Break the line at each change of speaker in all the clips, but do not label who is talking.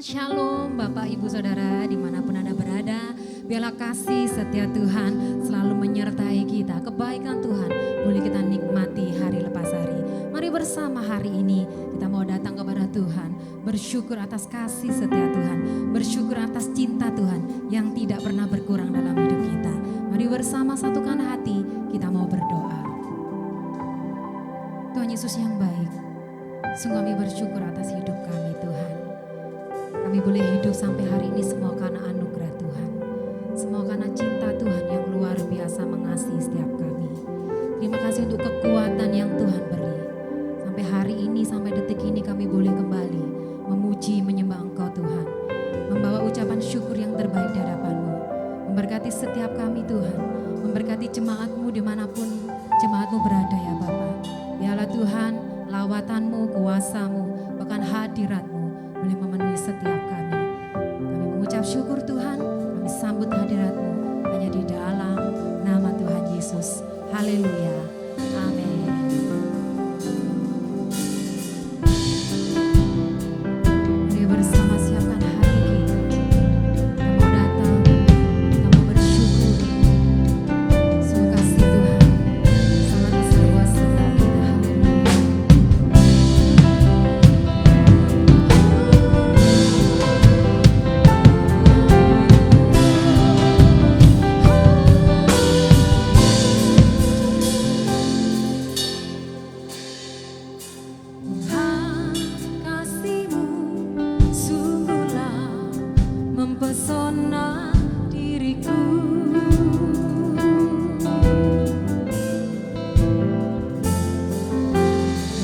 Shalom Bapak Ibu Saudara dimanapun Anda berada. Biarlah kasih setia Tuhan selalu menyertai kita. Kebaikan Tuhan boleh kita nikmati hari lepas hari. Mari bersama hari ini kita mau datang kepada Tuhan. Bersyukur atas kasih setia Tuhan. Bersyukur atas cinta Tuhan yang tidak pernah berkurang dalam hidup kita. Mari bersama satukan hati kita mau berdoa. Tuhan Yesus yang baik, sungguh kami bersyukur atas hidup kami Tuhan. Kami boleh hidup sampai hari ini semua karena anugerah Tuhan. Semua karena cinta Tuhan yang luar biasa mengasihi setiap kami. Terima kasih untuk kekuatan yang Tuhan beri. Sampai hari ini, sampai detik ini kami boleh kembali memuji, menyembah Engkau Tuhan. Membawa ucapan syukur yang terbaik di hadapan-Mu. Memberkati setiap kami Tuhan. Memberkati jemaat-Mu dimanapun jemaat-Mu berada ya Bapa. Biarlah Tuhan lawatan-Mu, kuasa-Mu, bahkan hadirat-Mu boleh memenuhi setiap kami. Kami mengucap syukur Tuhan, kami sambut hadirat-Mu hanya di dalam nama Tuhan Yesus. Haleluya. Amin. Mari bersama siapkan hati kita. Kita mau datang, kita mau bersyukur. Sungguh kasih Tuhan sangat besar buat setiap kita. Haleluya. Kasih-Mu sungguhlah mempesona diriku.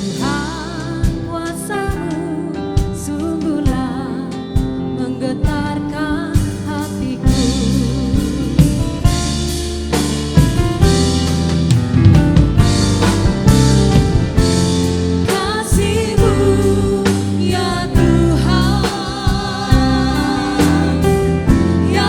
Tuhan kuasa-Mu sungguhlah menggetarkan hatiku. Kasih-Mu ya Tuhan, yang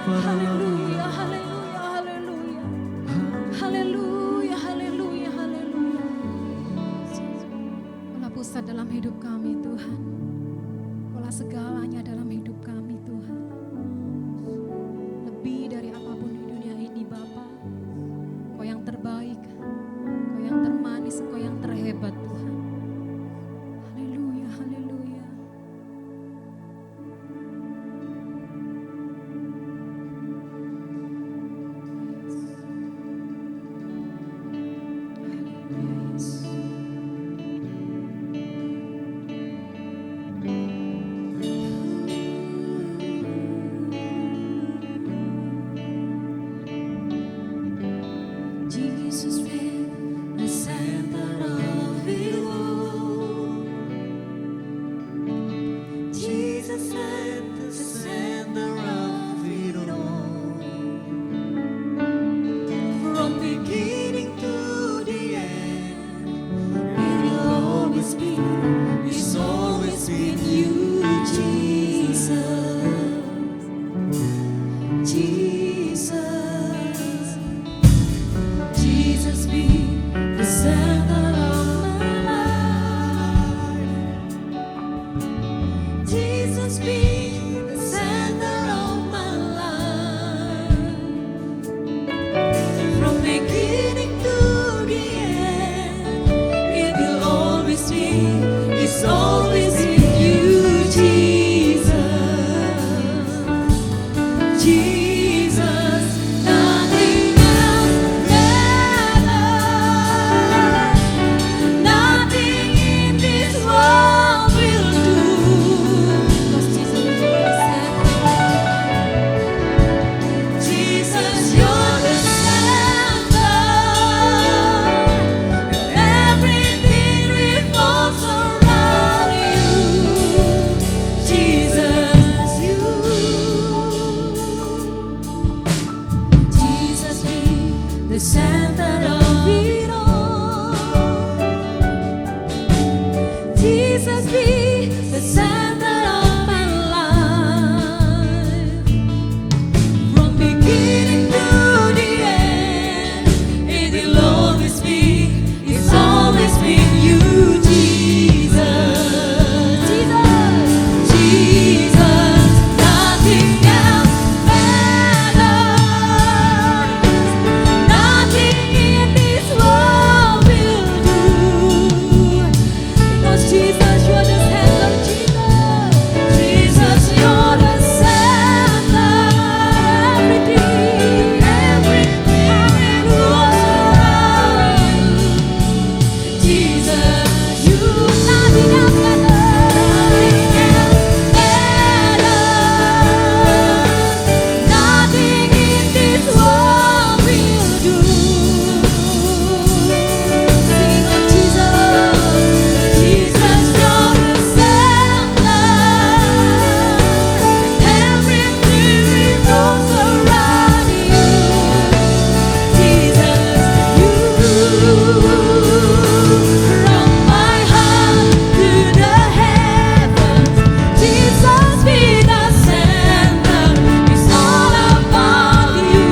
Haleluya, haleluya, haleluya. Haleluya, haleluya, haleluya. Kaulah pusat dalam hidup kami Tuhan. Kaulah segalanya dalam hidup kami Tuhan. Lebih dari apapun di dunia ini Bapa. Kau yang terbaik, Kau yang termanis, Kau yang terhebat Tuhan. Haleluya, haleluya.
Jesus with the center of it all. Jesus at the center of it all. From beginning to the end, it will Jesus be the center of my life. From beginning to the end, it will always be, it's always been you, Jesus. Jesus, Jesus, nothing else matters. Nothing in this world will do. Because Jesus, you're the center, Jesus. Jesus, you're the center. Everything, everything revolves around you. Jesus, you, nothing else matters. Nothing in this world will do. Sing on Jesus, Jesus, you're the center. Everything revolves around you. Jesus, you, from my heart to the heavens, Jesus be the center. It's all about you.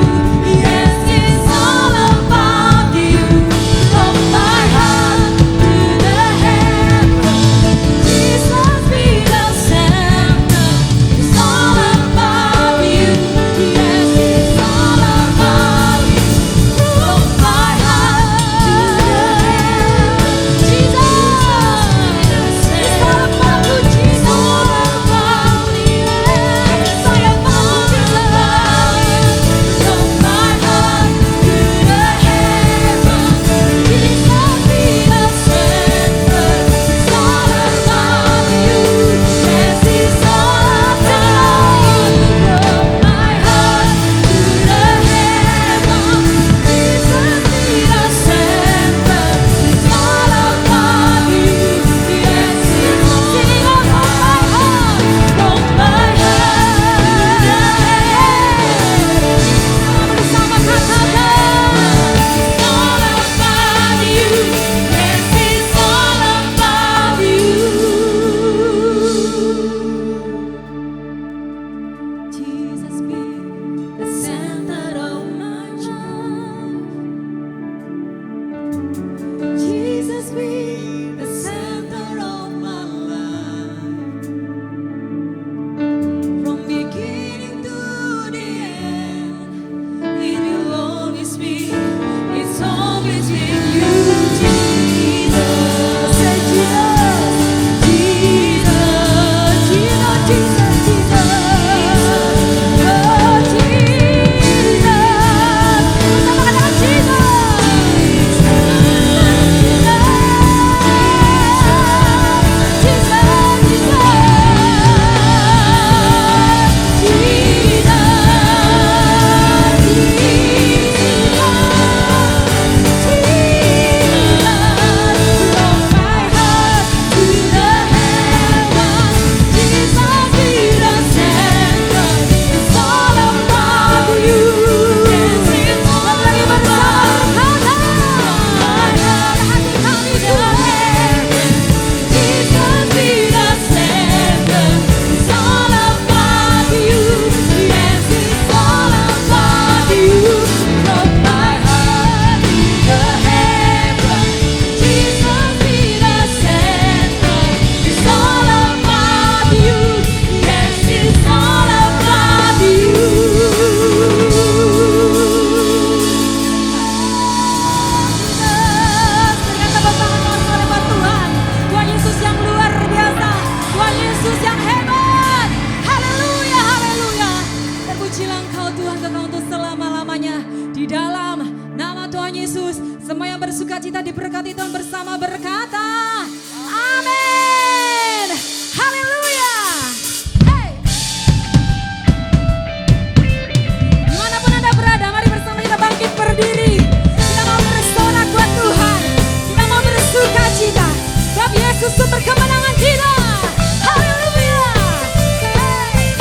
Yes, it's all about you. From my heart to the heavens, Jesus be the center. It's all about you. Yes, it's all about you. From my heart to the heavens, Jesus, it's all about you, Jesus. It's all about you. It's all about you. From my heart to the heavens, Jesus be the center. It's all about you. Yes, it's all about you. From my heart to the heavens, Jesus be the center. It's all about you. Yes, it's sing on from my heart, from my heart to the heavens. Bersama katakan, it's all about you. Yes, it's all about you. Jesus be the center of my life. Jesus be the center of my life. From beginning to the end, it will always be, it's always been you, Jesus. Say Jesus, Jesus, Jesus, Jesus, Jesus. Oh, Jesus. Bersama katakan Jesus. Semua yang bersuka cita diberkati Tuhan bersama berkata, amin. Haleluya. Hey. Dimanapun Anda berada, mari bersama kita bangkit berdiri. Kita mau bersorak buat Tuhan. Kita mau bersuka cita. Sebab Yesus sumber kemenangan kita. Haleluya. Hey.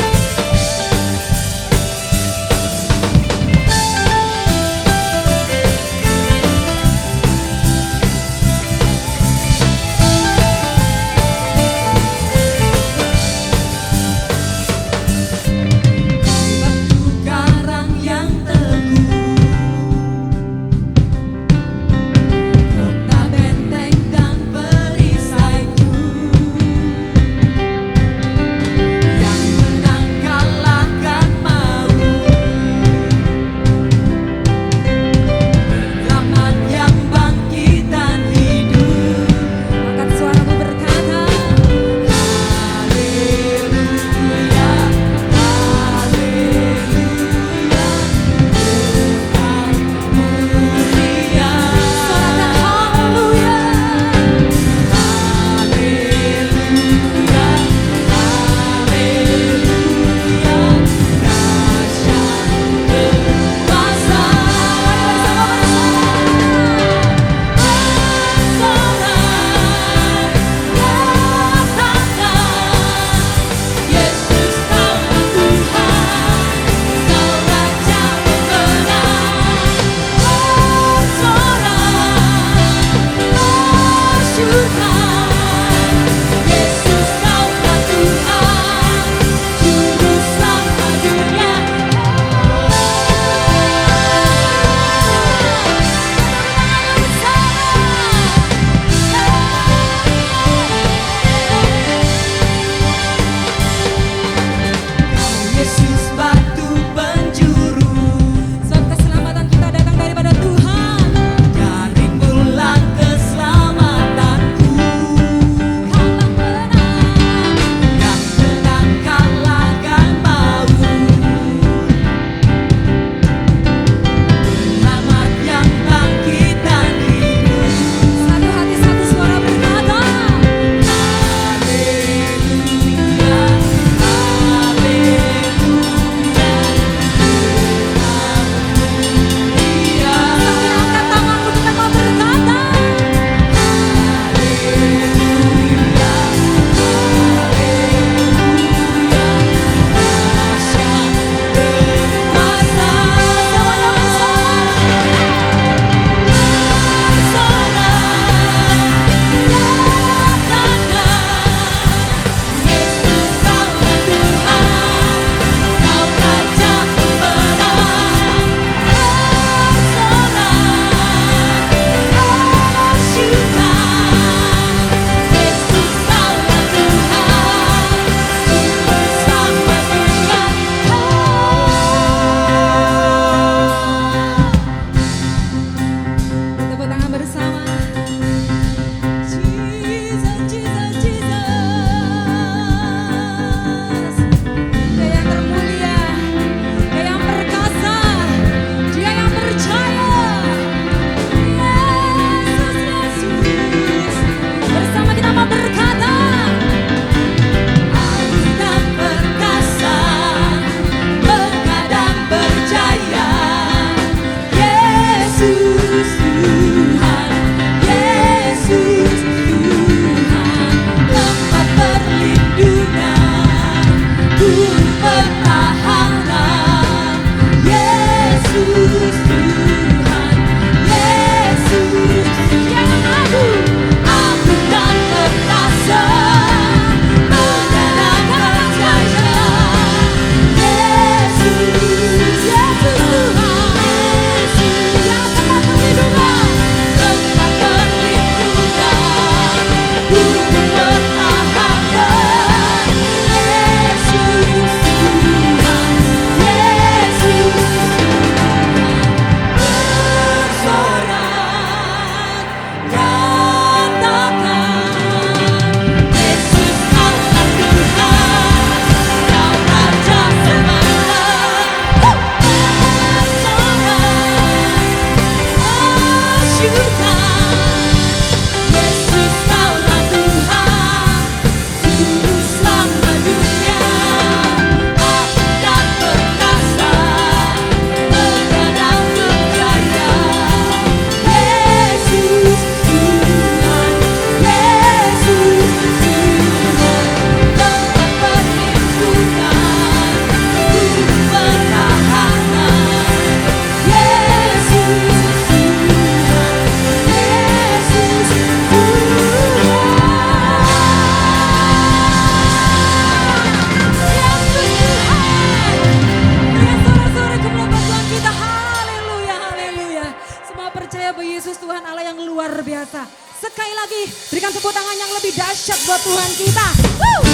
Sekali lagi berikan tepuk tangan yang lebih dahsyat buat Tuhan kita. Woo!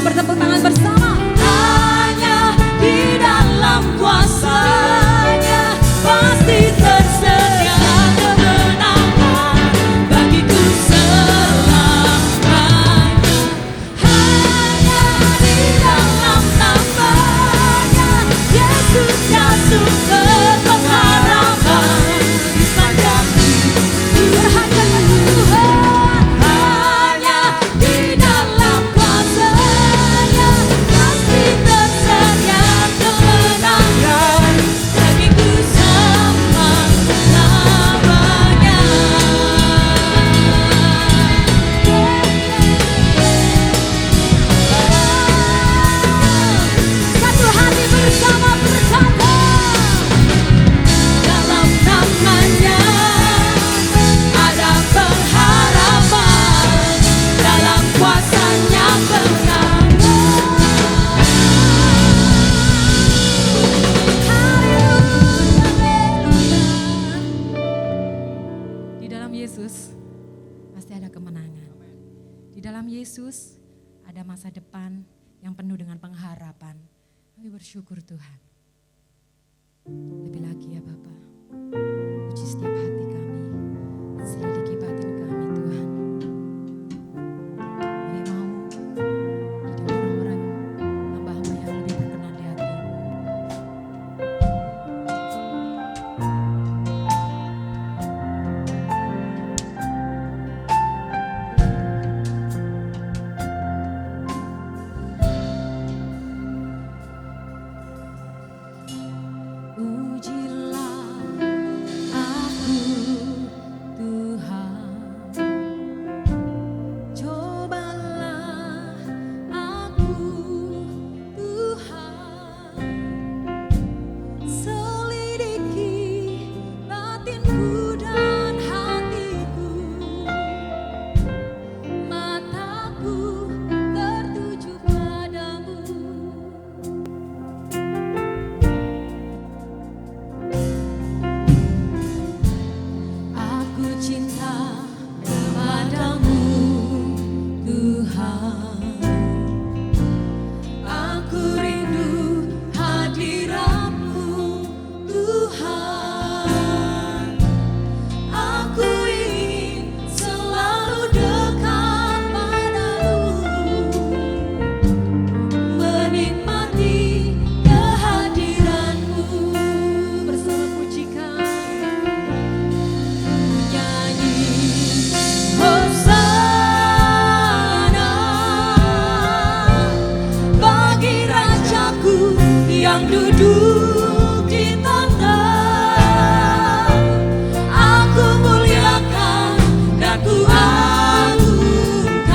Bertepuk tangan bersama. Hanya di dalam kuasa-Nya pasti tersedia kemenangan bagiku selamanya. Hanya di dalam nama-Nya Yesus ya sumber pengharapan di sepanjang hidup. Berharga Tuhan. Hanya di dalam kuasa-Nya
masa depan yang penuh dengan pengharapan. Kami bersyukur Tuhan. Lebih lagi ya Bapa, uji setiap hati kami, selidiki batin kami Tuhan. Kami mau jadi orang-orang hamba-hamba yang lebih berkenan di hati-Mu. Ujilah aku Tuhan, cobalah aku Tuhan, selidiki batinku dan hatiku, mataku tertuju padamu. Aku cinta padamu Tuhan, aku rindu hadirat-Mu Tuhan, aku ingin selalu dekat padamu, menikmati kehadiran-Mu. Bersama pujikan nyanyi Hosana bagi Rajaku yang duduk di tangga. Aku muliakan dan ku agungkan,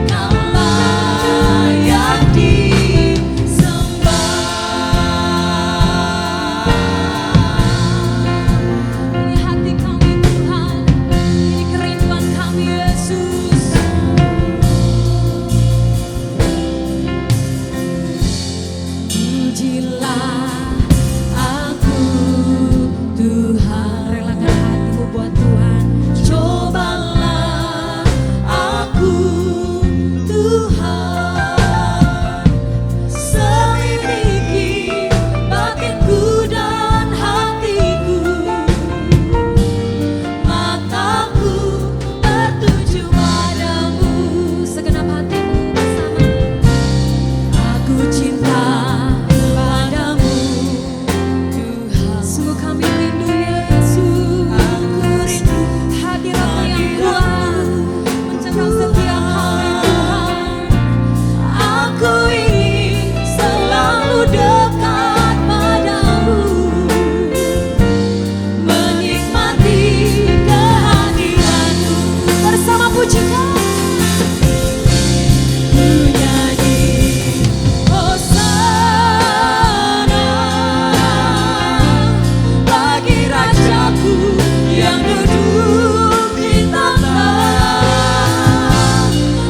Kau layak disembah. Ini hati kami Tuhan, ini kerinduan kami Yesus. Pujilah aku Tuhan, relakan hatimu buat Tuhan. Cobalah aku Tuhan, selidiki batinku dan hatiku, mataku tertuju padamu. Segenap hatimu bersama. Aku cinta padamu Tuhan, sungguh kami rindu Yesus. Aku rindu hadirat-Mu yang kuat mencengkam setiap hari Tuhan. Aku ingin selalu dekat padamu, menikmati kehadiran-Mu. Bersama pujikan ku nyanyi Hosana bagi Rajaku yang duduk di tangga.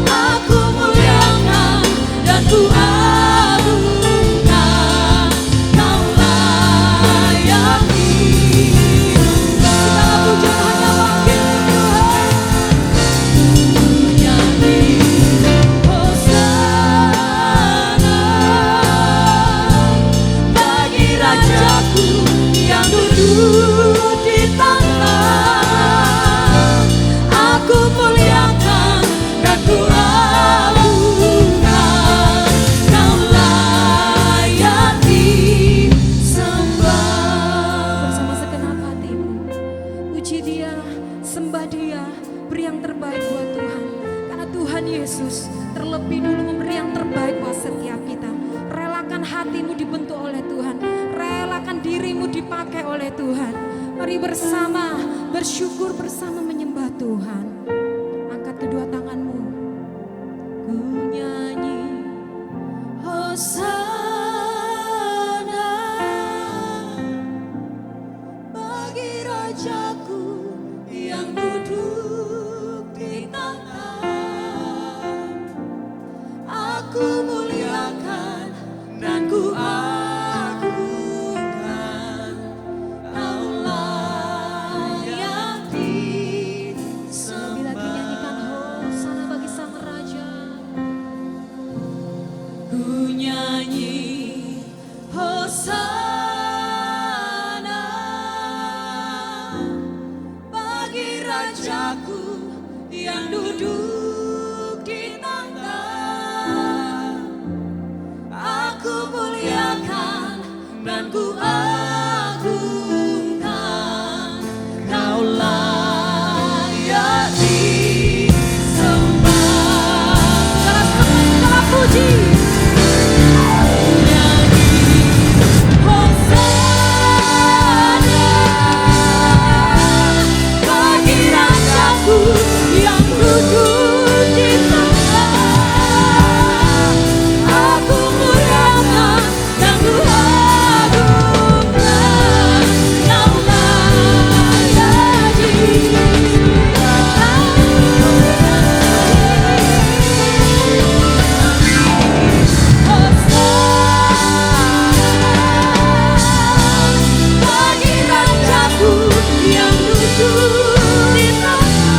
Aku muliakan dan ku agungkan, Kau layak disembah. Segala puji hanya bagi Tuhan. Ku nyanyi Hosana bagi Rajaku yang duduk di tangga. Aku muliakan dan ku agungkan, Kau layak disembah. Bersama segenap hatimu, puji Dia, sembah Dia, beri yang terbaik buat Tuhan. Karena Tuhan Yesus terlebih dulu memberi yang terbaik buat setiap kita. Relakan hatimu dibentuk oleh Tuhan, relakan dirimu dipakai oleh Tuhan. Mari bersama bersyukur, bersama menyembah Tuhan. Angkat kedua tanganmu, ku nyanyi Hosana bagi Rajaku yang duduk di tangga. Aku muliakan dan ku agungkan, Kau layak disembah.
nyanyi Hosana bagi Rajaku yang duduk di tangga. Aku muliakan dan ku agungkan, Kau layak disembah. Segala puji. Yang duduk di tangga, aku muliakan dan ku agungkan, Kau layak bagi Rajaku yang duduk di tangga.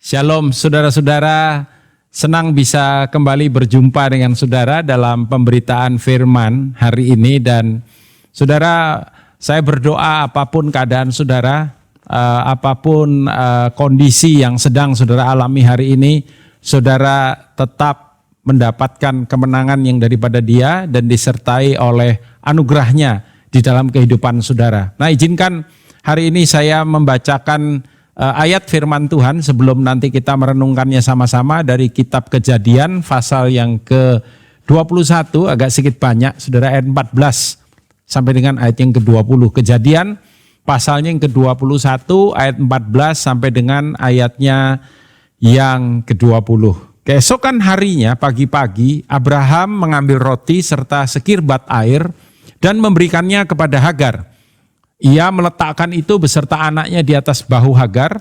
Shalom saudara-saudara, senang bisa kembali berjumpa dengan saudara dalam pemberitaan firman hari ini. Dan saudara, saya berdoa apapun keadaan saudara, apapun kondisi yang sedang saudara alami hari ini, saudara tetap mendapatkan kemenangan yang daripada Dia dan disertai oleh anugerahnya di dalam kehidupan saudara. Nah, izinkan hari ini saya membacakan ayat firman Tuhan sebelum nanti kita merenungkannya sama-sama dari kitab Kejadian pasal yang ke-21, agak sedikit banyak saudara, ayat 14 sampai dengan ayat yang ke-20. Kejadian pasalnya yang ke-21 ayat 14 sampai dengan ayatnya yang ke-20. Keesokan harinya pagi-pagi Abraham mengambil roti serta sekirbat air dan memberikannya kepada Hagar. Ia meletakkan itu beserta anaknya di atas bahu Hagar.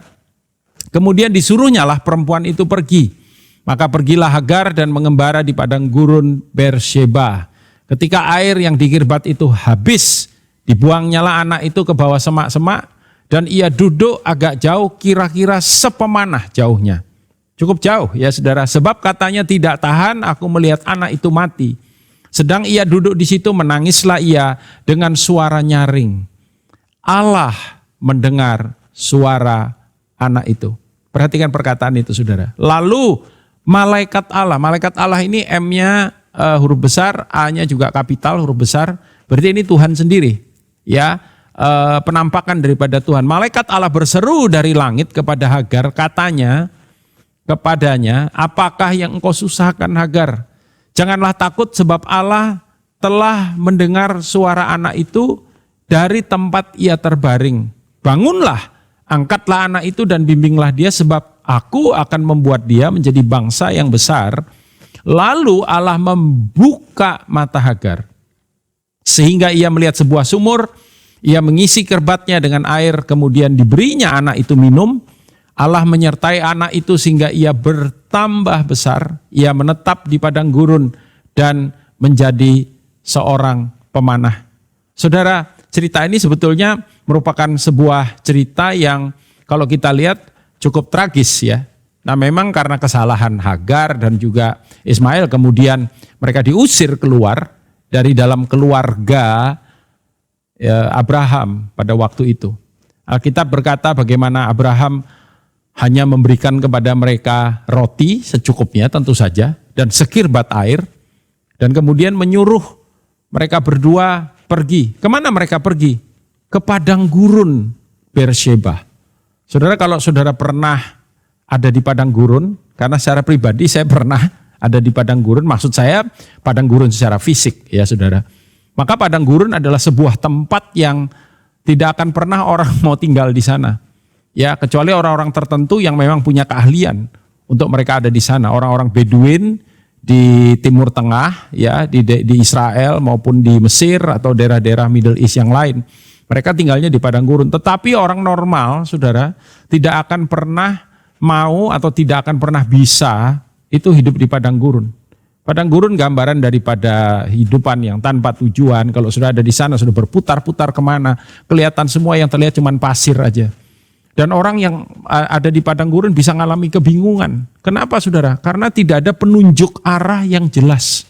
Kemudian disuruhnyalah perempuan itu pergi. Maka pergilah Hagar dan mengembara di padang gurun Beersheba. Ketika air yang dikirbat itu habis, dibuangnyalah anak itu ke bawah semak-semak dan ia duduk agak jauh, kira-kira sepemanah jauhnya. Cukup jauh ya saudara, sebab katanya tidak tahan aku melihat anak itu mati. Sedang ia duduk di situ, menangislah ia dengan suara nyaring. Allah mendengar suara anak itu. Perhatikan perkataan itu saudara. Lalu malaikat Allah ini M-nya huruf besar, A-nya juga kapital huruf besar. Berarti ini Tuhan sendiri. Ya, penampakan daripada Tuhan. Malaikat Allah berseru dari langit kepada Hagar, katanya kepadanya, apakah yang engkau susahkan Hagar? Janganlah takut sebab Allah telah mendengar suara anak itu dari tempat ia terbaring. Bangunlah, angkatlah anak itu dan bimbinglah dia sebab aku akan membuat dia menjadi bangsa yang besar. Lalu Allah membuka mata Hagar sehingga ia melihat sebuah sumur. Ia mengisi kerbatnya dengan air, kemudian diberinya anak itu minum. Allah menyertai anak itu sehingga ia bertambah besar. Ia menetap di padang gurun dan menjadi seorang pemanah. Saudara, cerita ini sebetulnya merupakan sebuah cerita yang kalau kita lihat cukup tragis ya. Nah, memang karena kesalahan Hagar dan juga Ismail kemudian mereka diusir keluar dari dalam keluarga Abraham pada waktu itu. Alkitab berkata bagaimana Abraham hanya memberikan kepada mereka roti secukupnya tentu saja dan sekirbat air dan kemudian menyuruh mereka berdua pergi. Kemana mereka pergi? Ke padang gurun Beersheba. Saudara, kalau saudara pernah ada di padang gurun, karena secara pribadi saya pernah ada di padang gurun, maksud saya padang gurun secara fisik ya saudara. Maka padang gurun adalah sebuah tempat yang tidak akan pernah orang mau tinggal di sana. Ya, kecuali orang-orang tertentu yang memang punya keahlian untuk mereka ada di sana. Orang-orang Beduin di Timur Tengah, ya di Israel maupun di Mesir atau daerah-daerah Middle East yang lain. Mereka tinggalnya di padang gurun. Tetapi orang normal, saudara, tidak akan pernah mau atau tidak akan pernah bisa itu hidup di padang gurun. Padang gurun gambaran daripada hidupan yang tanpa tujuan. Kalau sudah ada di sana, sudah berputar-putar kemana, kelihatan semua yang terlihat cuma pasir aja. Dan orang yang ada di padang gurun bisa mengalami kebingungan. Kenapa saudara? Karena tidak ada penunjuk arah yang jelas.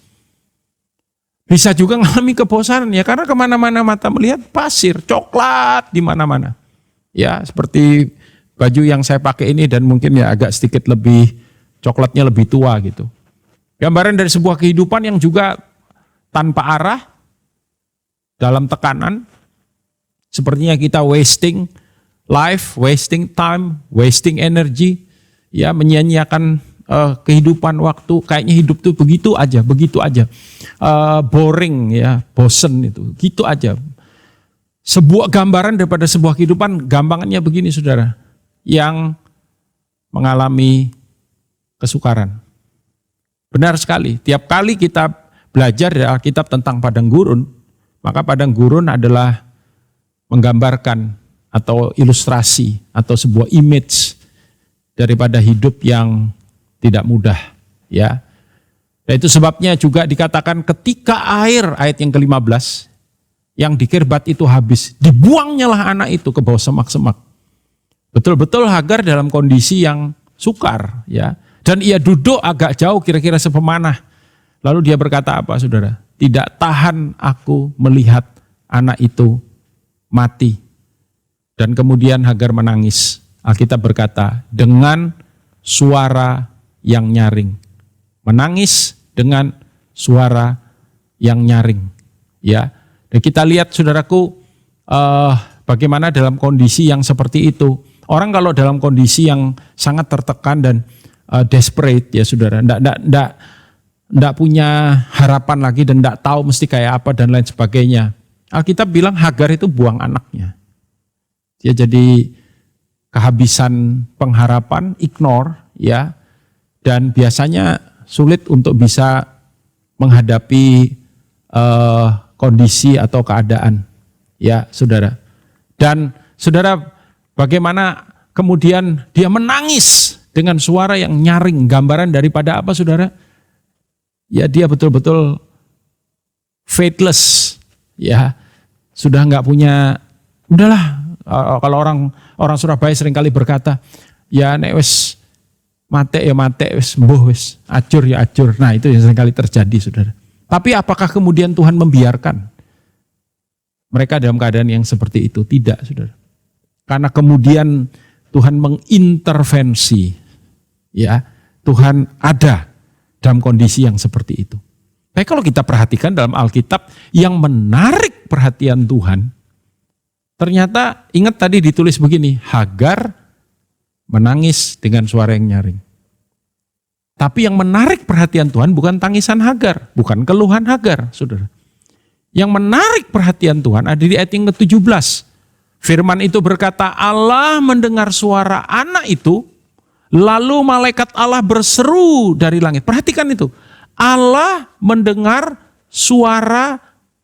Bisa juga mengalami kebosanan ya, karena kemana-mana mata melihat pasir, coklat di mana-mana. Ya, seperti baju yang saya pakai ini dan mungkin ya agak sedikit lebih, coklatnya lebih tua gitu. Gambaran dari sebuah kehidupan yang juga tanpa arah, dalam tekanan, sepertinya kita wasting life, wasting time, wasting energy, ya menyia-nyiakan kehidupan waktu, kayaknya hidup tuh begitu aja, boring ya, bosen itu, gitu aja. Sebuah gambaran daripada sebuah kehidupan, gampangannya begini saudara, yang mengalami kesukaran. Benar sekali, tiap kali kita belajar dari Alkitab tentang padang gurun, maka padang gurun adalah menggambarkan atau ilustrasi atau sebuah image daripada hidup yang tidak mudah ya. Dan itu sebabnya juga dikatakan ketika ayat yang ke-15 yang dikirbat itu habis, dibuangnya lah anak itu ke bawah semak-semak. Betul-betul Hagar dalam kondisi yang sukar ya. Dan ia duduk agak jauh kira-kira sepemanah. Lalu dia berkata apa saudara? Tidak tahan aku melihat anak itu mati. Dan kemudian Hagar menangis. Alkitab berkata, dengan suara yang nyaring. Menangis dengan suara yang nyaring. Ya, dan kita lihat saudaraku, bagaimana dalam kondisi yang seperti itu. Orang kalau dalam kondisi yang sangat tertekan dan desperate ya saudara, enggak punya harapan lagi dan enggak tahu mesti kayak apa dan lain sebagainya. Alkitab bilang Hagar itu buang anaknya. Dia jadi kehabisan pengharapan, ignore ya, dan biasanya sulit untuk bisa menghadapi kondisi atau keadaan ya saudara. Dan saudara, bagaimana kemudian dia menangis dengan suara yang nyaring, gambaran daripada apa saudara? Ya dia betul-betul faithless ya, sudah nggak punya, udahlah. Kalau orang Surabaya seringkali berkata, ya nek wis mate ya mate, wis mbuh wis acur ya acur. Nah itu yang seringkali terjadi saudara. Tapi apakah kemudian Tuhan membiarkan mereka dalam keadaan yang seperti itu? Tidak saudara. Karena kemudian Tuhan mengintervensi, ya Tuhan ada dalam kondisi yang seperti itu. Tapi kalau kita perhatikan dalam Alkitab yang menarik perhatian Tuhan, ternyata ingat tadi ditulis begini, Hagar menangis dengan suara yang nyaring. Tapi yang menarik perhatian Tuhan bukan tangisan Hagar, bukan keluhan Hagar, saudara. Yang menarik perhatian Tuhan ada di ayat yang ke-17. Firman itu berkata, Allah mendengar suara anak itu, lalu malaikat Allah berseru dari langit. Perhatikan itu, Allah mendengar suara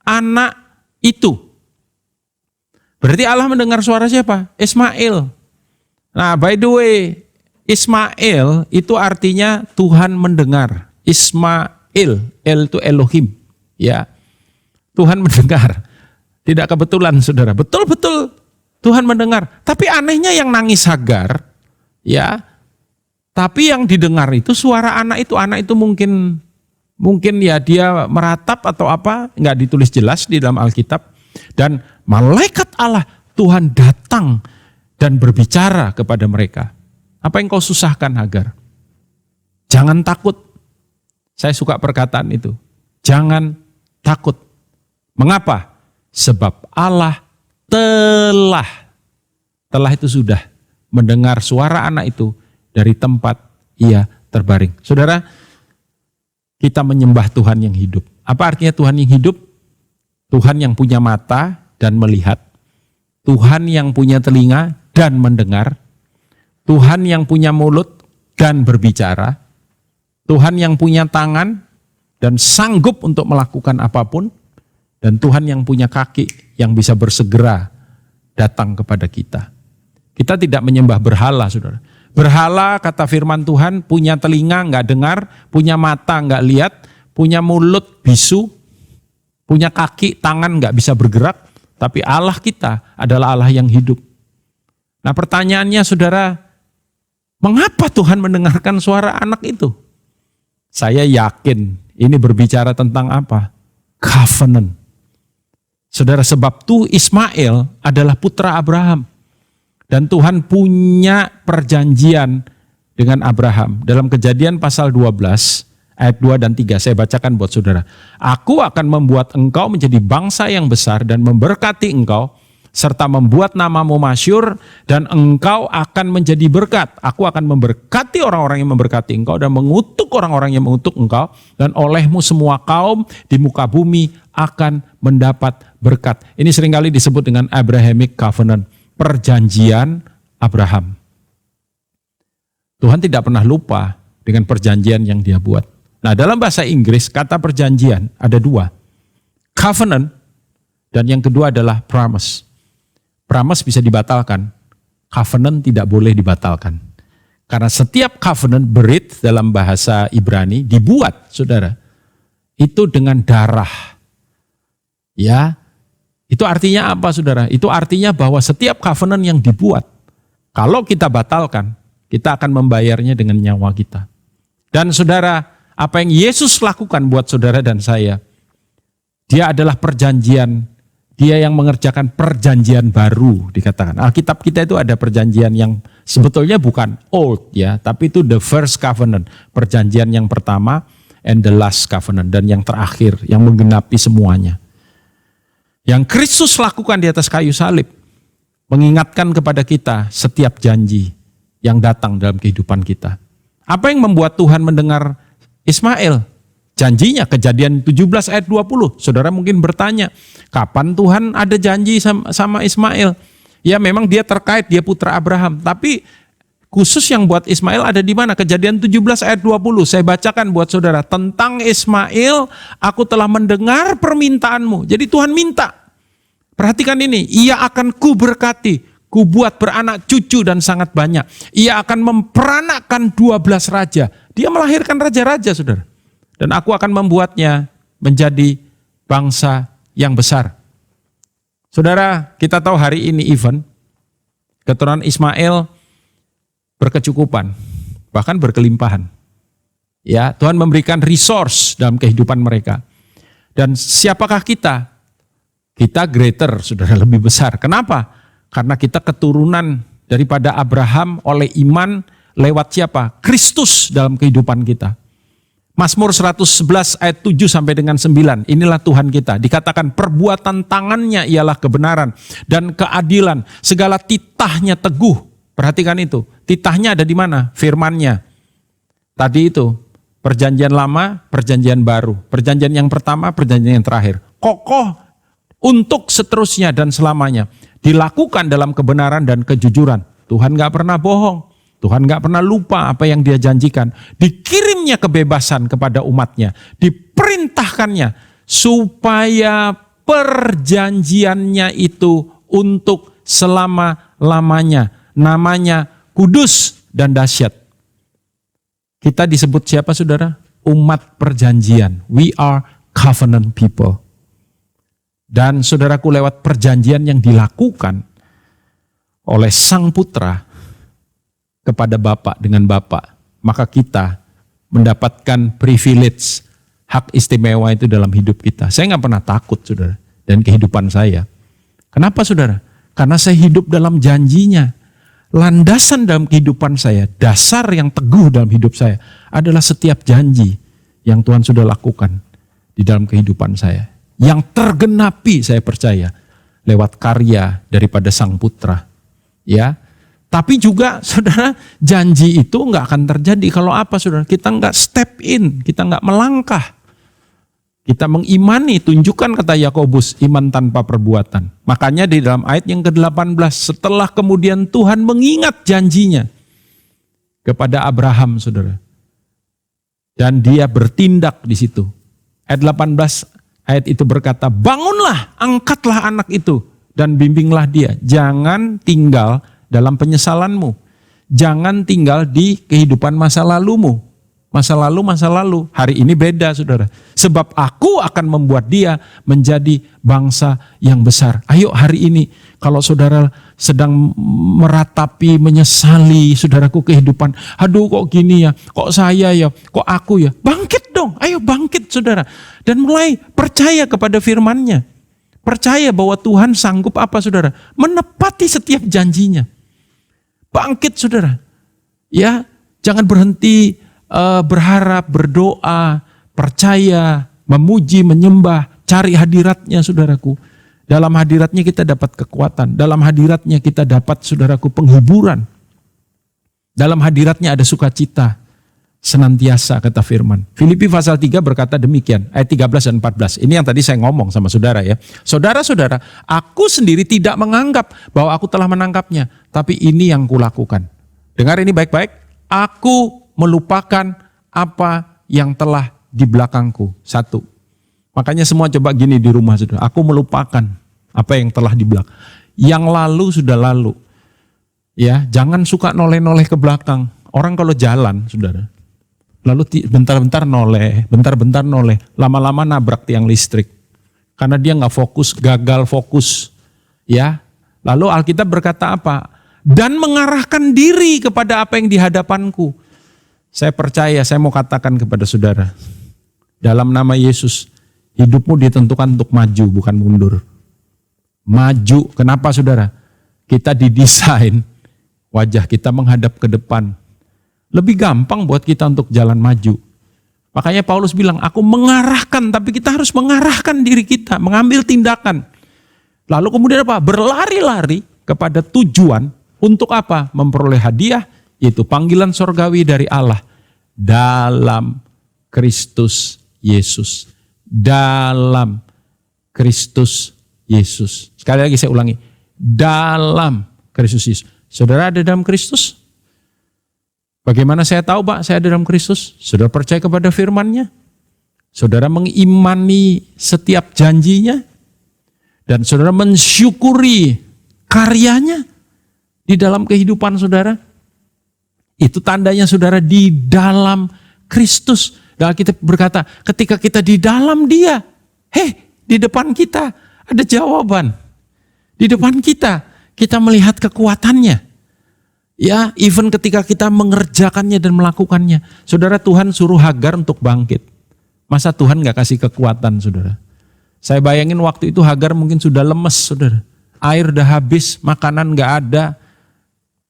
anak itu. Berarti Allah mendengar suara siapa? Ismail. Nah, by the way, Ismail itu artinya Tuhan mendengar. Ismail, El itu Elohim. Ya, Tuhan mendengar. Tidak kebetulan saudara, betul-betul Tuhan mendengar. Tapi anehnya yang nangis Hagar, ya. Tapi yang didengar itu suara anak itu mungkin ya dia meratap atau apa, nggak ditulis jelas di dalam Alkitab. Dan malaikat Allah Tuhan datang dan berbicara kepada mereka. Apa yang kau susahkan, Hagar? Jangan takut. Saya suka perkataan itu. Jangan takut. Mengapa? Sebab Allah telah itu sudah mendengar suara anak itu dari tempat ia terbaring. Saudara, kita menyembah Tuhan yang hidup. Apa artinya Tuhan yang hidup? Tuhan yang punya mata dan melihat. Tuhan yang punya telinga dan mendengar. Tuhan yang punya mulut dan berbicara. Tuhan yang punya tangan dan sanggup untuk melakukan apapun. Dan Tuhan yang punya kaki yang bisa bersegera datang kepada kita. Kita tidak menyembah berhala, saudara. Berhala, kata firman Tuhan, punya telinga nggak dengar, punya mata nggak lihat, punya mulut bisu, punya kaki, tangan nggak bisa bergerak. Tapi Allah kita adalah Allah yang hidup. Nah pertanyaannya, saudara, mengapa Tuhan mendengarkan suara anak itu? Saya yakin ini berbicara tentang apa? Covenant. Saudara, sebab itu Ismail adalah putra Abraham. Dan Tuhan punya perjanjian dengan Abraham. Dalam Kejadian pasal 12 ayat 2 dan 3 saya bacakan buat saudara. Aku akan membuat engkau menjadi bangsa yang besar dan memberkati engkau, serta membuat namamu masyhur, dan engkau akan menjadi berkat. Aku akan memberkati orang-orang yang memberkati engkau dan mengutuk orang-orang yang mengutuk engkau, dan olehmu semua kaum di muka bumi akan mendapat berkat. Ini seringkali disebut dengan Abrahamic Covenant, perjanjian Abraham. Tuhan tidak pernah lupa dengan perjanjian yang dia buat. Nah, dalam bahasa Inggris kata perjanjian ada dua. Covenant dan yang kedua adalah promise. Promise bisa dibatalkan, covenant tidak boleh dibatalkan. Karena setiap covenant berit dalam bahasa Ibrani dibuat, saudara, itu dengan darah. Ya, itu artinya apa, saudara? Itu artinya bahwa setiap covenant yang dibuat, kalau kita batalkan, kita akan membayarnya dengan nyawa kita. Dan saudara, apa yang Yesus lakukan buat saudara dan saya, dia adalah perjanjian. Dia yang mengerjakan perjanjian baru, dikatakan. Alkitab kita itu ada perjanjian yang sebetulnya bukan old ya, tapi itu the first covenant, perjanjian yang pertama and the last covenant, dan yang terakhir yang menggenapi semuanya. Yang Kristus lakukan di atas kayu salib mengingatkan kepada kita setiap janji yang datang dalam kehidupan kita. Apa yang membuat Tuhan mendengar Ismail? Janjinya, Kejadian 17 ayat 20. Saudara mungkin bertanya, kapan Tuhan ada janji sama Ismail? Ya memang dia terkait, dia putra Abraham. Tapi khusus yang buat Ismail ada di mana? Kejadian 17 ayat 20. Saya bacakan buat saudara. Tentang Ismail, aku telah mendengar permintaanmu. Jadi Tuhan minta. Perhatikan ini, ia akan kuberkati, kubuat beranak cucu dan sangat banyak. Ia akan memperanakkan 12 raja. Dia melahirkan raja-raja, saudara. Dan aku akan membuatnya menjadi bangsa yang besar. Saudara, kita tahu hari ini even keturunan Ismail berkecukupan, bahkan berkelimpahan. Ya, Tuhan memberikan resource dalam kehidupan mereka. Dan siapakah kita? Kita greater, saudara, lebih besar. Kenapa? Karena kita keturunan daripada Abraham oleh iman lewat siapa? Kristus dalam kehidupan kita. Mazmur 111 ayat 7 sampai dengan 9. Inilah Tuhan kita. Dikatakan perbuatan tangannya ialah kebenaran dan keadilan. Segala titahnya teguh. Perhatikan itu. Titahnya ada di mana? Firman-Nya. Tadi itu perjanjian lama, perjanjian baru. Perjanjian yang pertama, perjanjian yang terakhir. Kokoh untuk seterusnya dan selamanya. Dilakukan dalam kebenaran dan kejujuran. Tuhan gak pernah bohong. Tuhan gak pernah lupa apa yang dia janjikan. Dikirimnya kebebasan kepada umatnya. Diperintahkannya supaya perjanjiannya itu untuk selama-lamanya. Namanya kudus dan dahsyat. Kita disebut siapa, saudara? Umat perjanjian. We are covenant people. Dan saudaraku, lewat perjanjian yang dilakukan oleh Sang Putra kepada Bapa dengan Bapa, maka kita mendapatkan privilege, hak istimewa itu dalam hidup kita. Saya nggak pernah takut, saudara, dan kehidupan saya. Kenapa, saudara? Karena saya hidup dalam janjinya. landasan dalam kehidupan saya, dasar yang teguh dalam hidup saya adalah setiap janji yang Tuhan sudah lakukan di dalam kehidupan saya. Yang tergenapi saya percaya lewat karya daripada Sang Putra. Ya, tapi juga saudara, janji itu nggak akan terjadi kalau apa saudara? Kita nggak step in, kita nggak melangkah. Kita mengimani, tunjukkan kata Yakobus, iman tanpa perbuatan. Makanya di dalam ayat yang ke-18, setelah kemudian Tuhan mengingat janjinya kepada Abraham, saudara. Dan dia bertindak di situ. Ayat 18, ayat itu berkata, bangunlah, angkatlah anak itu, dan bimbinglah dia. Jangan tinggal dalam penyesalanmu. Jangan tinggal di kehidupan masa lalumu. Masa lalu, hari ini beda saudara. Sebab aku akan membuat dia menjadi bangsa yang besar. Ayo hari ini, kalau saudara sedang meratapi, menyesali saudaraku kehidupan. Aduh kok gini ya, kok saya ya, kok aku ya. Bangkit dong, ayo bangkit saudara. Dan mulai percaya kepada firman-Nya. Percaya bahwa Tuhan sanggup apa saudara? Menepati setiap janjinya. Bangkit saudara. Ya, jangan berhenti berharap, berdoa, percaya, memuji, menyembah, cari hadiratnya saudaraku. Dalam hadiratnya kita dapat kekuatan. Dalam hadiratnya kita dapat saudaraku penghiburan. Dalam hadiratnya ada sukacita. Senantiasa kata firman. Filipi pasal 3 berkata demikian. Ayat 13 dan 14. Ini yang tadi saya ngomong sama saudara ya. Saudara-saudara, aku sendiri tidak menganggap bahwa aku telah menangkapnya. Tapi ini yang kulakukan. Dengar ini baik-baik. Aku melupakan apa yang telah di belakangku. 1. Makanya semua coba gini di rumah saudara. Aku melupakan apa yang telah di belakang. Yang lalu sudah lalu. Ya, jangan suka noleh-noleh ke belakang. Orang kalau jalan saudara, lalu bentar-bentar noleh, bentar-bentar noleh, lama-lama nabrak tiang listrik. Karena dia nggak fokus, gagal fokus. Ya, lalu Alkitab berkata apa? Dan mengarahkan diri kepada apa yang di hadapanku. Saya percaya, saya mau katakan kepada saudara, dalam nama Yesus, hidupmu ditentukan untuk maju, bukan mundur. Maju, kenapa saudara? Kita didesain, wajah kita menghadap ke depan. Lebih gampang buat kita untuk jalan maju. Makanya Paulus bilang, aku mengarahkan, tapi kita harus mengarahkan diri kita, mengambil tindakan. Lalu kemudian apa? Berlari-lari kepada tujuan, untuk apa? Memperoleh hadiah, yaitu panggilan sorgawi dari Allah dalam Kristus Yesus. Dalam Kristus Yesus. Sekali lagi saya ulangi. Dalam Kristus Yesus. Saudara ada dalam Kristus? Bagaimana saya tahu Pak saya ada dalam Kristus? Saudara percaya kepada firman-Nya? Saudara mengimani setiap janjinya? Dan saudara mensyukuri karyanya di dalam kehidupan saudara? Itu tandanya saudara di dalam Kristus. Dan kita berkata ketika kita di dalam Dia, di depan kita ada jawaban. Di depan kita melihat kekuatannya. Ya, even ketika kita mengerjakannya dan melakukannya. Saudara, Tuhan suruh Hagar untuk bangkit. Masa Tuhan gak kasih kekuatan saudara? Saya bayangin waktu itu Hagar mungkin sudah lemes saudara. Air udah habis, makanan gak ada.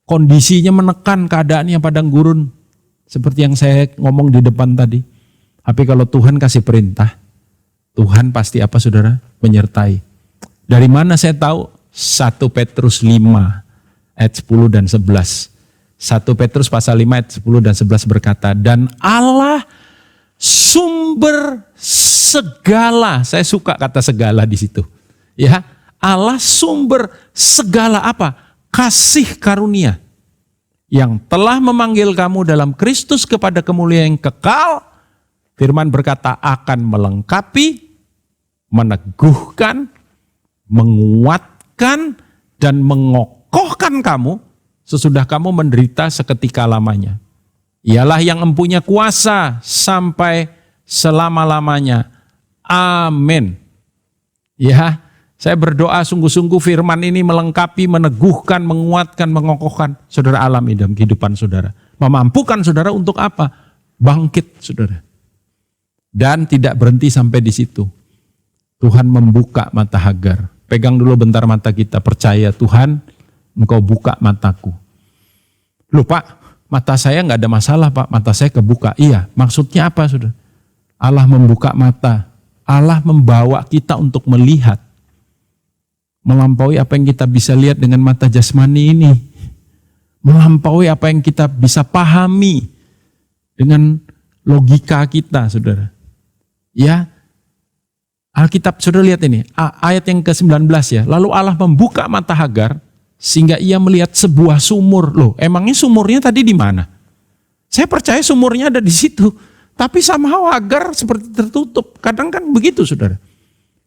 Kondisinya menekan, keadaannya padang gurun. Seperti yang saya ngomong di depan tadi. Tapi kalau Tuhan kasih perintah, Tuhan pasti apa saudara? Menyertai. Dari mana saya tahu? 1 Petrus 5 ayat 10 dan 11. 1 Petrus pasal 5 ayat 10 dan 11 berkata, dan Allah sumber segala, saya suka kata segala di situ. Ya, Allah sumber segala apa? Kasih karunia yang telah memanggil kamu dalam Kristus kepada kemuliaan yang kekal. Firman berkata akan melengkapi, meneguhkan, menguatkan, dan mengokohkan kamu sesudah kamu menderita seketika lamanya. Ialah yang empunya kuasa sampai selama-lamanya. Amin. Ya, saya berdoa sungguh-sungguh firman ini melengkapi, meneguhkan, menguatkan, mengokohkan saudara alami dalam kehidupan saudara. Memampukan saudara untuk apa? Bangkit saudara. Dan tidak berhenti sampai di situ. Tuhan membuka mata Hagar. Pegang dulu bentar mata kita, percaya Tuhan, Engkau buka mataku. Loh Pak, mata saya nggak ada masalah Pak, mata saya kebuka. Iya, maksudnya apa Saudara? Allah membuka mata, Allah membawa kita untuk melihat. Melampaui apa yang kita bisa lihat dengan mata jasmani ini. Melampaui apa yang kita bisa pahami dengan logika kita, Saudara. Ya, Alkitab, Saudara lihat ini, ayat yang ke-19 ya. Lalu Allah membuka mata Hagar, sehingga ia melihat sebuah sumur. Loh, emangnya sumurnya tadi di mana? Saya percaya sumurnya ada di situ. Tapi somehow Hagar seperti tertutup. Kadang kan begitu Saudara.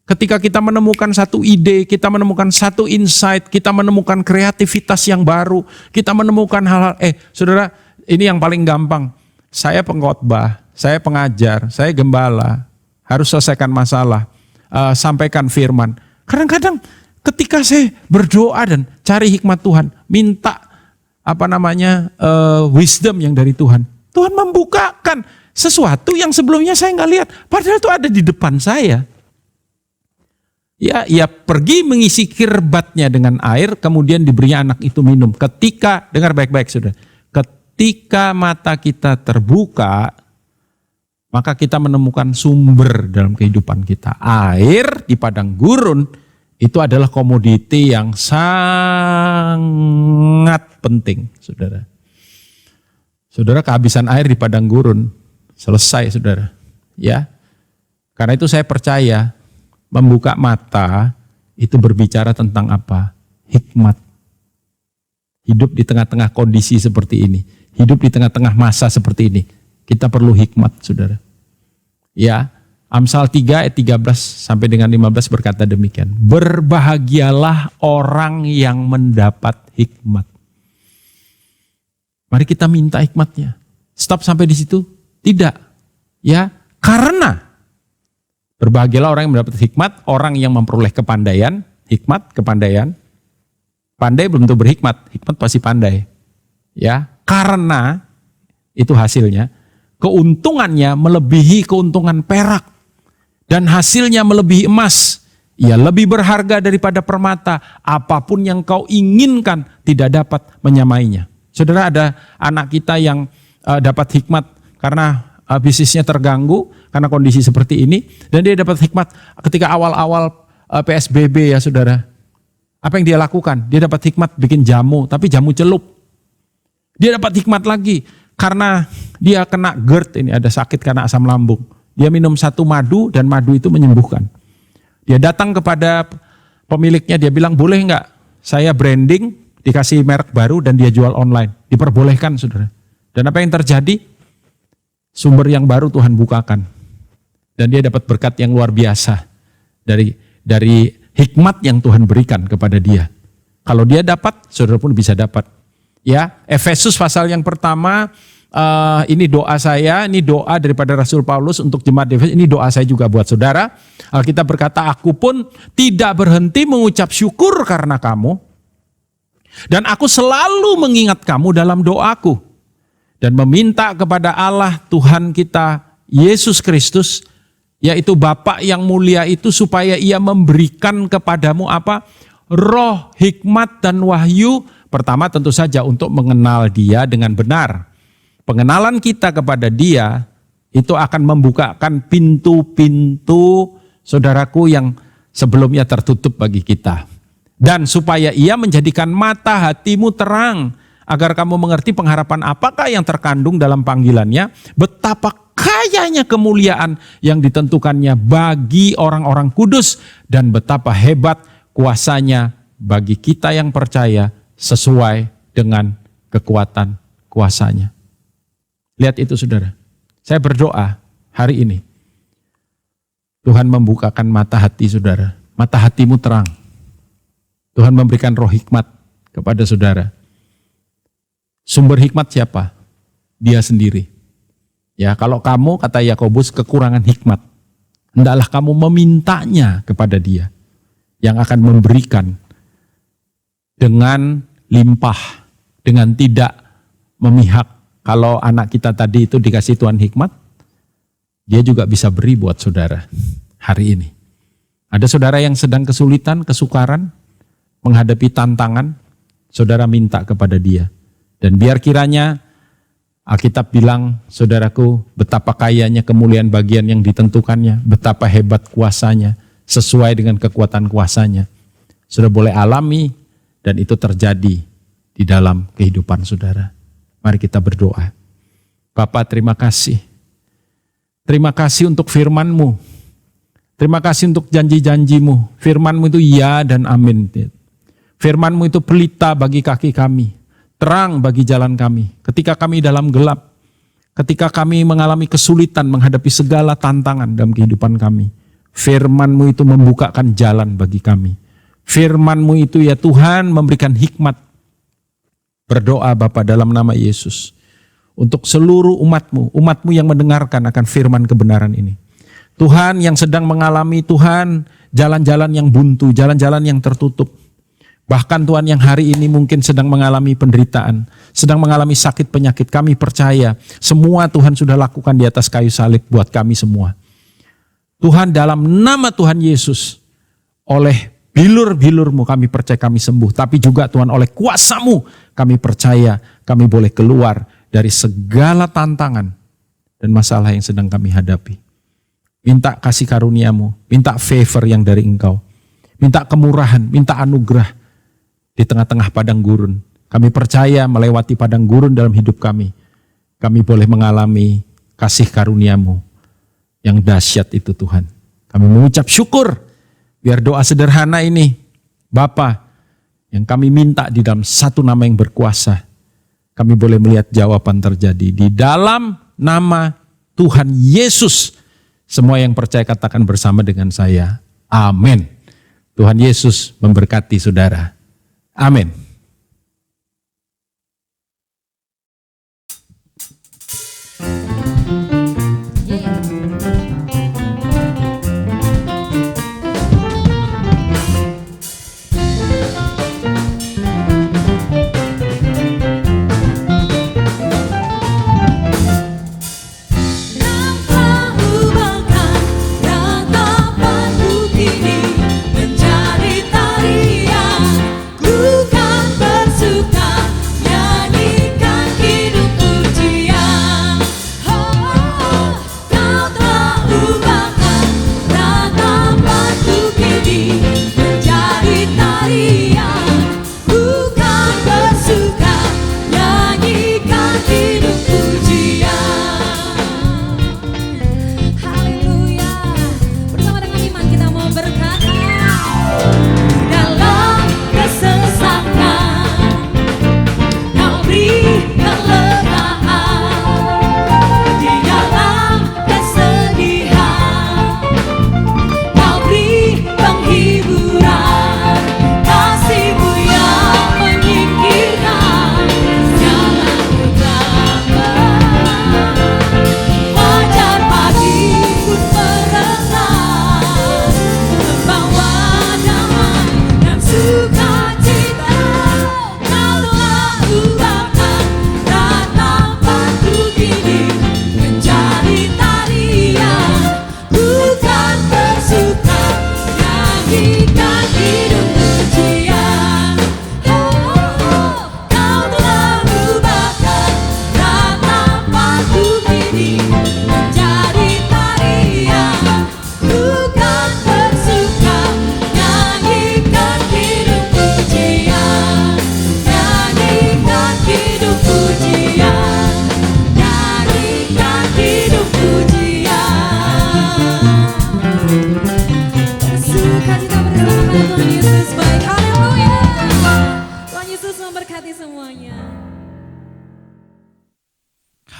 Ketika kita menemukan satu ide, kita menemukan satu insight, kita menemukan kreativitas yang baru, kita menemukan hal-hal, Saudara, ini yang paling gampang. Saya pengkhotbah, saya pengajar, saya gembala, harus selesaikan masalah, sampaikan firman. Kadang-kadang ketika saya berdoa dan cari hikmat Tuhan, minta wisdom yang dari Tuhan. Tuhan membukakan sesuatu yang sebelumnya saya nggak lihat, padahal itu ada di depan saya. Ya, ia pergi mengisi kirbatnya dengan air, kemudian diberinya anak itu minum. Ketika, dengar baik-baik Saudara, ketika mata kita terbuka, maka kita menemukan sumber dalam kehidupan kita. Air di padang gurun itu adalah komoditi yang sangat penting, Saudara. Saudara, kehabisan air di padang gurun, selesai Saudara. Ya, karena itu saya percaya, membuka mata itu berbicara tentang apa? Hikmat. Hidup di tengah-tengah kondisi seperti ini. Hidup di tengah-tengah masa seperti ini. Kita perlu hikmat, Saudara. Ya, Amsal 3 ayat 13 sampai dengan 15 berkata demikian. Berbahagialah orang yang mendapat hikmat. Mari kita minta hikmatnya. Stop sampai di situ? Tidak. Ya, karena berbahagialah orang yang mendapat hikmat, orang yang memperoleh kepandaian, hikmat, kepandaian. Pandai belum tentu berhikmat, hikmat pasti pandai. Ya, karena itu hasilnya, keuntungannya melebihi keuntungan perak dan hasilnya melebihi emas. Ia lebih berharga daripada permata, apapun yang kau inginkan tidak dapat menyamainya. Saudara, ada anak kita yang dapat hikmat karena bisnisnya terganggu karena kondisi seperti ini, dan dia dapat hikmat ketika awal-awal PSBB ya Saudara. Apa yang dia lakukan? Dia dapat hikmat bikin jamu, tapi jamu celup. Dia dapat hikmat lagi karena dia kena GERD, ini ada sakit karena asam lambung. Dia minum satu madu dan madu itu menyembuhkan. Dia datang kepada pemiliknya, dia bilang, boleh nggak saya branding, dikasih merek baru dan dia jual online. Diperbolehkan Saudara. Dan apa yang terjadi? Sumber yang baru Tuhan bukakan. Dan dia dapat berkat yang luar biasa dari hikmat yang Tuhan berikan kepada dia. Kalau dia dapat, saudara pun bisa dapat. Ya, Efesus pasal yang pertama, ini doa saya, ini doa daripada Rasul Paulus untuk jemaat di Efesus, ini doa saya juga buat saudara. Alkitab berkata, aku pun tidak berhenti mengucap syukur karena kamu, dan aku selalu mengingat kamu dalam doaku, dan meminta kepada Allah Tuhan kita Yesus Kristus, yaitu Bapa yang mulia itu, supaya ia memberikan kepadamu apa? Roh, hikmat dan wahyu. Pertama tentu saja untuk mengenal dia dengan benar. Pengenalan kita kepada dia itu akan membukakan pintu-pintu saudaraku yang sebelumnya tertutup bagi kita. Dan supaya ia menjadikan mata hatimu terang, agar kamu mengerti pengharapan apakah yang terkandung dalam panggilannya, betapa kayanya kemuliaan yang ditentukannya bagi orang-orang kudus, dan betapa hebat kuasanya bagi kita yang percaya sesuai dengan kekuatan kuasanya. Lihat itu saudara. Saya berdoa hari ini, Tuhan membukakan mata hati saudara. Mata hatimu terang. Tuhan memberikan roh hikmat kepada saudara. Sumber hikmat siapa? Dia sendiri. Ya, kalau kamu, kata Yakobus, kekurangan hikmat, hendaklah kamu memintanya kepada dia, yang akan memberikan dengan limpah, dengan tidak memihak. Kalau anak kita tadi itu dikasih Tuhan hikmat, dia juga bisa beri buat saudara hari ini. Ada saudara yang sedang kesulitan, kesukaran, menghadapi tantangan, saudara minta kepada dia. Dan biar kiranya Alkitab bilang, saudaraku, betapa kayanya kemuliaan bagian yang ditentukannya, betapa hebat kuasanya, sesuai dengan kekuatan kuasanya. Sudah boleh alami dan itu terjadi di dalam kehidupan saudara. Mari kita berdoa. Bapa, terima kasih. Terima kasih untuk firman-Mu. Terima kasih untuk janji-janji-Mu. Firman-Mu itu ya dan amin. Firman-Mu itu pelita bagi kaki kami, terang bagi jalan kami. Ketika kami dalam gelap, ketika kami mengalami kesulitan menghadapi segala tantangan dalam kehidupan kami, firman-Mu itu membukakan jalan bagi kami. Firman-Mu itu ya Tuhan memberikan hikmat. Berdoa Bapa dalam nama Yesus. Untuk seluruh umat-Mu, umat-Mu yang mendengarkan akan firman kebenaran ini. Tuhan yang sedang mengalami Tuhan jalan-jalan yang buntu, jalan-jalan yang tertutup. Bahkan Tuhan yang hari ini mungkin sedang mengalami penderitaan, sedang mengalami sakit penyakit, kami percaya semua Tuhan sudah lakukan di atas kayu salib buat kami semua. Tuhan dalam nama Tuhan Yesus, oleh bilur-bilur-Mu kami percaya kami sembuh. Tapi juga Tuhan oleh kuasa-Mu kami percaya kami boleh keluar dari segala tantangan dan masalah yang sedang kami hadapi. Minta kasih karunia-Mu, minta favor yang dari Engkau. Minta kemurahan, minta anugerah di tengah-tengah padang gurun. Kami percaya melewati padang gurun dalam hidup kami. Kami boleh mengalami kasih karunia-Mu yang dahsyat itu Tuhan. Kami mengucap syukur biar doa sederhana ini, Bapa, yang kami minta di dalam satu nama yang berkuasa, kami boleh melihat jawaban terjadi. Di dalam nama Tuhan Yesus, semua yang percaya katakan bersama dengan saya, amin. Tuhan Yesus memberkati saudara. Amin.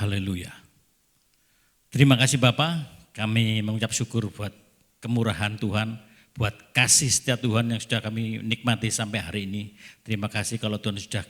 Haleluya. Terima kasih Bapak, kami mengucap syukur buat kemurahan Tuhan, buat kasih setia Tuhan yang sudah kami nikmati sampai hari ini. Terima kasih kalau Tuhan sudah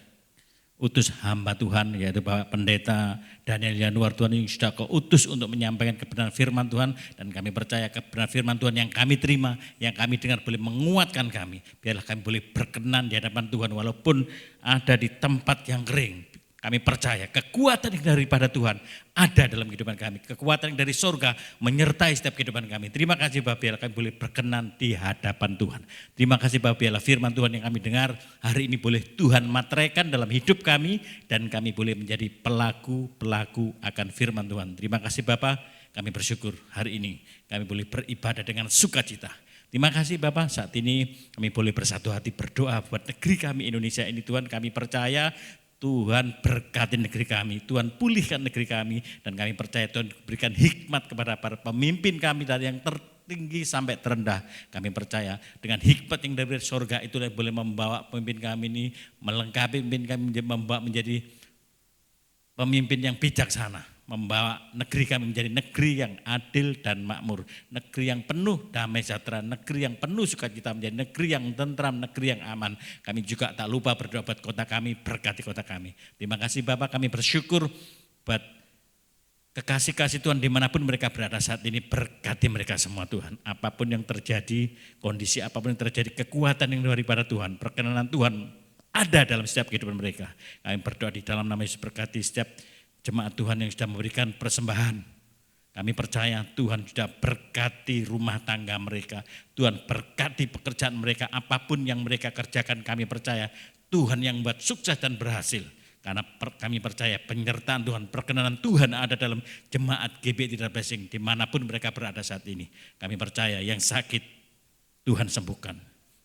utus hamba Tuhan, yaitu Bapak Pendeta Daniel Yanuar Tuhan yang sudah kau utus untuk menyampaikan kebenaran firman Tuhan. Dan kami percaya kebenaran firman Tuhan yang kami terima, yang kami dengar boleh menguatkan kami. Biarlah kami boleh berkenan di hadapan Tuhan walaupun ada di tempat yang kering. Kami percaya kekuatan yang daripada Tuhan ada dalam kehidupan kami. Kekuatan yang dari surga menyertai setiap kehidupan kami. Terima kasih Bapak biarlah kami boleh berkenan di hadapan Tuhan. Terima kasih Bapak biarlah firman Tuhan yang kami dengar hari ini boleh Tuhan materaikan dalam hidup kami. Dan kami boleh menjadi pelaku-pelaku akan firman Tuhan. Terima kasih Bapak, kami bersyukur hari ini kami boleh beribadah dengan sukacita. Terima kasih Bapak, saat ini kami boleh bersatu hati berdoa buat negeri kami Indonesia ini Tuhan. Kami percaya Tuhan berkati negeri kami, Tuhan pulihkan negeri kami, dan kami percaya Tuhan berikan hikmat kepada para pemimpin kami dari yang tertinggi sampai terendah. Kami percaya dengan hikmat yang dari surga itu boleh membawa pemimpin kami ini, melengkapi pemimpin kami, membawa menjadi pemimpin yang bijaksana, membawa negeri kami menjadi negeri yang adil dan makmur, negeri yang penuh damai sejahtera, negeri yang penuh sukacita, menjadi negeri yang tentram, negeri yang aman. Kami juga tak lupa berdoa buat kota kami, berkati kota kami. Terima kasih Bapak, kami bersyukur buat kekasih-kasih Tuhan dimanapun mereka berada saat ini, berkati mereka semua Tuhan. Apapun yang terjadi, kondisi apapun yang terjadi, kekuatan yang daripada Tuhan, perkenanan Tuhan ada dalam setiap kehidupan mereka. Kami berdoa di dalam nama Yesus, berkati setiap jemaat Tuhan yang sudah memberikan persembahan. Kami percaya Tuhan sudah berkati rumah tangga mereka. Tuhan berkati pekerjaan mereka, apapun yang mereka kerjakan kami percaya Tuhan yang buat sukses dan berhasil. Karena kami percaya penyertaan Tuhan, perkenanan Tuhan ada dalam jemaat GBI Tidak Blessing dimanapun mereka berada saat ini. Kami percaya yang sakit Tuhan sembuhkan,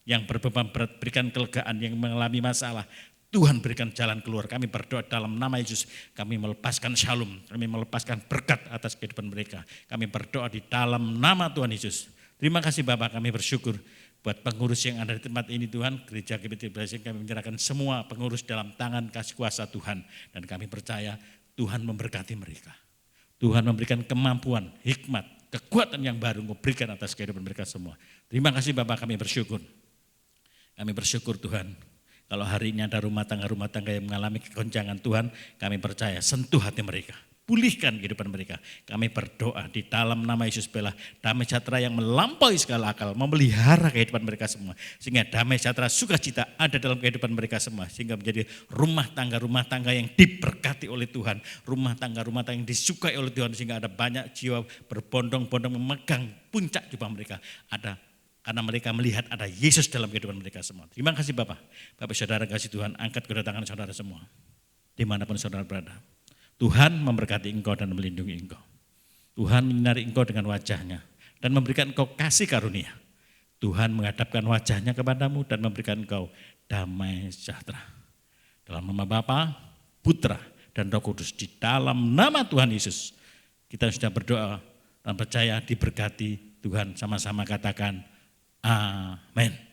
yang berbeban berat berikan kelegaan, yang mengalami masalah Tuhan berikan jalan keluar. Kami berdoa dalam nama Yesus. Kami melepaskan shalom. Kami melepaskan berkat atas kehidupan mereka. Kami berdoa di dalam nama Tuhan Yesus. Terima kasih Bapak, kami bersyukur buat pengurus yang ada di tempat ini Tuhan. Gereja GBI Blessing kami menyerahkan semua pengurus dalam tangan kasih kuasa Tuhan. Dan kami percaya Tuhan memberkati mereka. Tuhan memberikan kemampuan, hikmat, kekuatan yang baru memberikan atas kehidupan mereka semua. Terima kasih Bapak, kami bersyukur. Kami bersyukur Tuhan. Kalau hari ini ada rumah tangga yang mengalami kegoncangan Tuhan, kami percaya sentuh hati mereka, pulihkan kehidupan mereka. Kami berdoa di dalam nama Yesus bela damai sejahtera yang melampaui segala akal, memelihara kehidupan mereka semua. Sehingga damai sejahtera sukacita ada dalam kehidupan mereka semua. Sehingga menjadi rumah tangga yang diberkati oleh Tuhan. Rumah tangga yang disukai oleh Tuhan. Sehingga ada banyak jiwa berbondong-bondong memegang puncak jubah mereka. Karena mereka melihat ada Yesus dalam kehidupan mereka semua. Terima kasih Bapak. Bapak saudara kasih Tuhan, angkat kedatangan saudara semua. Dimanapun saudara berada. Tuhan memberkati engkau dan melindungi engkau. Tuhan menyinari engkau dengan wajahnya dan memberikan engkau kasih karunia. Tuhan menghadapkan wajahnya kepadamu dan memberikan engkau damai sejahtera. Dalam nama Bapa, Putra, dan Roh Kudus. Di dalam nama Tuhan Yesus. Kita sudah berdoa dan percaya diberkati Tuhan. Sama-sama katakan amin.